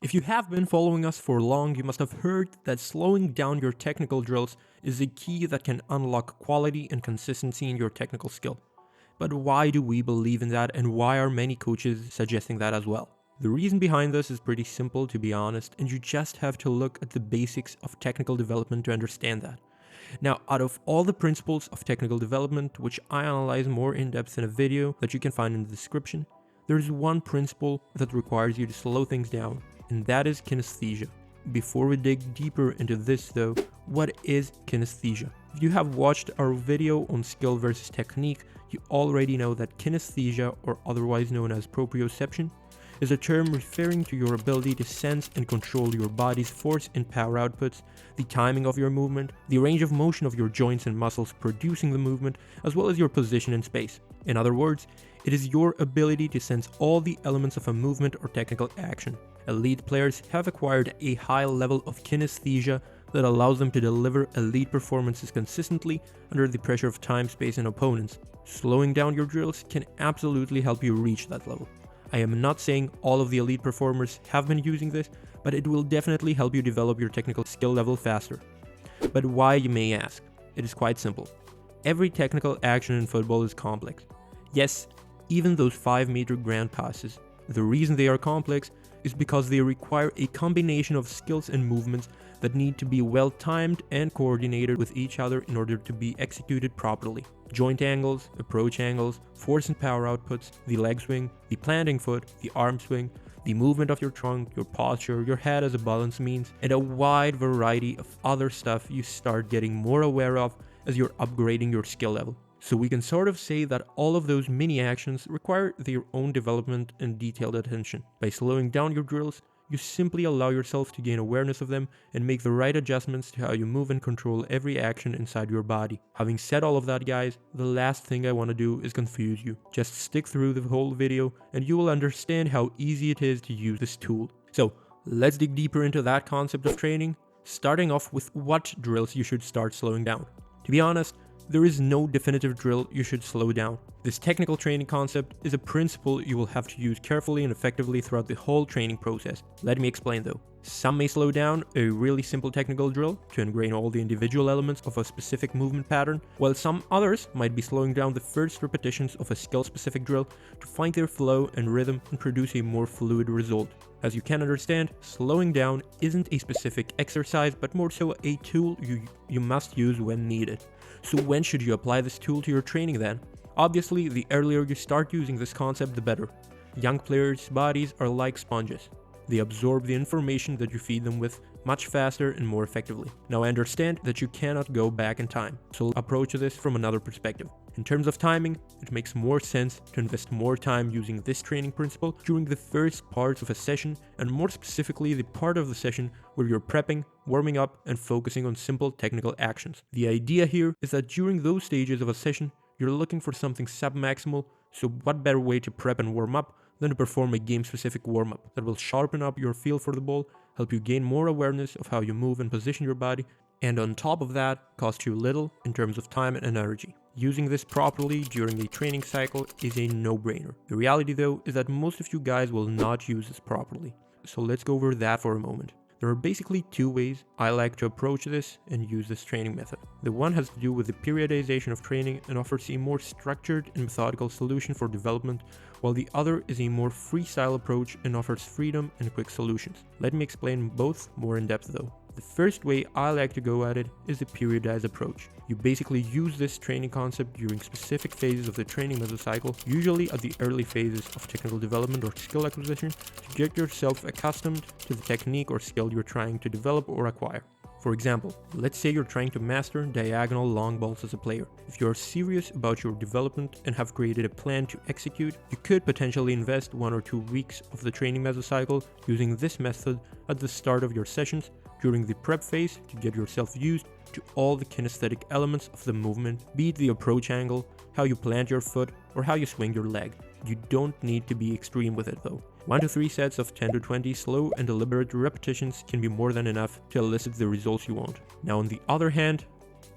If you have been following us for long, you must have heard that slowing down your technical drills is a key that can unlock quality and consistency in your technical skill. But why do we believe in that, and why are many coaches suggesting that as well? The reason behind this is pretty simple, to be honest, and you just have to look at the basics of technical development to understand that. Now, out of all the principles of technical development, which I analyze more in depth in a video that you can find in the description, there is one principle that requires you to slow things down, and that is kinesthesia. Before we dig deeper into this though, what is kinesthesia? If you have watched our video on skill versus technique, you already know that kinesthesia, or otherwise known as proprioception, is a term referring to your ability to sense and control your body's force and power outputs, the timing of your movement, the range of motion of your joints and muscles producing the movement, as well as your position in space. In other words, it is your ability to sense all the elements of a movement or technical action. Elite players have acquired a high level of kinesthesia that allows them to deliver elite performances consistently under the pressure of time, space, and opponents. Slowing down your drills can absolutely help you reach that level. I am not saying all of the elite performers have been using this, but it will definitely help you develop your technical skill level faster. But why, you may ask? It is quite simple. Every technical action in football is complex. Yes, even those 5-meter ground passes. The reason they are complex is because they require a combination of skills and movements that need to be well timed and coordinated with each other in order to be executed properly. Joint angles, approach angles, force and power outputs, the leg swing, the planting foot, the arm swing, the movement of your trunk, your posture, your head as a balance means, and a wide variety of other stuff you start getting more aware of as you're upgrading your skill level. So we can sort of say that all of those mini actions require their own development and detailed attention. By slowing down your drills, you simply allow yourself to gain awareness of them and make the right adjustments to how you move and control every action inside your body. Having said all of that, guys, the last thing I want to do is confuse you. Just stick through the whole video and you will understand how easy it is to use this tool. So let's dig deeper into that concept of training, starting off with what drills you should start slowing down. To be honest, there is no definitive drill you should slow down. This technical training concept is a principle you will have to use carefully and effectively throughout the whole training process. Let me explain though. Some may slow down a really simple technical drill to ingrain all the individual elements of a specific movement pattern, while some others might be slowing down the first repetitions of a skill-specific drill to find their flow and rhythm and produce a more fluid result. As you can understand, slowing down isn't a specific exercise, but more so a tool you must use when needed. So when should you apply this tool to your training then? Obviously, the earlier you start using this concept, the better. Young players' bodies are like sponges. They absorb the information that you feed them with much faster and more effectively. Now I understand that you cannot go back in time, so approach this from another perspective. In terms of timing, it makes more sense to invest more time using this training principle during the first parts of a session, and more specifically the part of the session where you're prepping, warming up, and focusing on simple technical actions. The idea here is that during those stages of a session, you're looking for something sub-maximal, so what better way to prep and warm up than to perform a game-specific warm-up that will sharpen up your feel for the ball, help you gain more awareness of how you move and position your body, and on top of that, cost you little in terms of time and energy. Using this properly during a training cycle is a no-brainer. The reality though is that most of you guys will not use this properly. So let's go over that for a moment. There are basically two ways I like to approach this and use this training method. The one has to do with the periodization of training and offers a more structured and methodical solution for development, while the other is a more freestyle approach and offers freedom and quick solutions. Let me explain both more in depth though. The first way I like to go at it is the periodized approach. You basically use this training concept during specific phases of the training mesocycle, usually at the early phases of technical development or skill acquisition, to get yourself accustomed to the technique or skill you're trying to develop or acquire. For example, let's say you're trying to master diagonal long balls as a player. If you're serious about your development and have created a plan to execute, you could potentially invest 1 or 2 weeks of the training mesocycle using this method at the start of your sessions during the prep phase to get yourself used to all the kinesthetic elements of the movement, be it the approach angle, how you plant your foot, or how you swing your leg. You don't need to be extreme with it though. 1 to 3 sets of 10 to 20 slow and deliberate repetitions can be more than enough to elicit the results you want. Now on the other hand,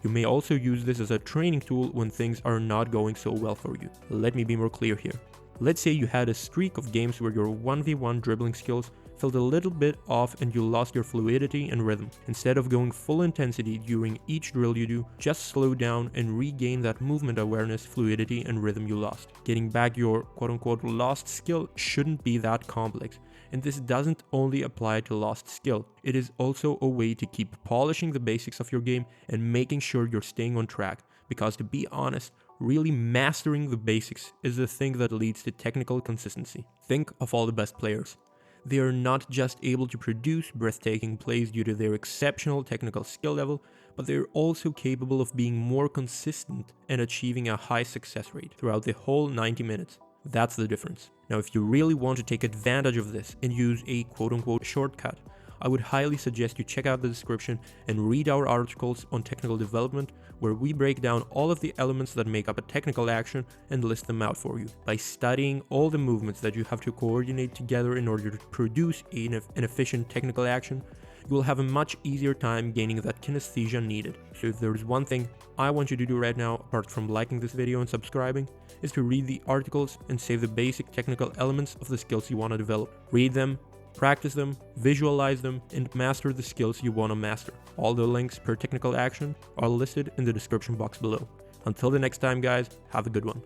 you may also use this as a training tool when things are not going so well for you. Let me be more clear here. Let's say you had a streak of games where your 1v1 dribbling skills felt a little bit off and you lost your fluidity and rhythm. Instead of going full intensity during each drill you do, just slow down and regain that movement awareness, fluidity, and rhythm you lost. Getting back your quote-unquote lost skill shouldn't be that complex. And this doesn't only apply to lost skill, it is also a way to keep polishing the basics of your game and making sure you're staying on track. Because to be honest, really mastering the basics is the thing that leads to technical consistency. Think of all the best players. They are not just able to produce breathtaking plays due to their exceptional technical skill level, but they are also capable of being more consistent and achieving a high success rate throughout the whole 90 minutes. That's the difference. Now, if you really want to take advantage of this and use a quote-unquote shortcut, I would highly suggest you check out the description and read our articles on technical development, where we break down all of the elements that make up a technical action and list them out for you. By studying all the movements that you have to coordinate together in order to produce an efficient technical action, you will have a much easier time gaining that kinesthesia needed. So if there's one thing I want you to do right now, apart from liking this video and subscribing, is to read the articles and save the basic technical elements of the skills you want to develop. Read them, practice them, visualize them, and master the skills you want to master. All the links per technical action are listed in the description box below. Until the next time, guys, have a good one.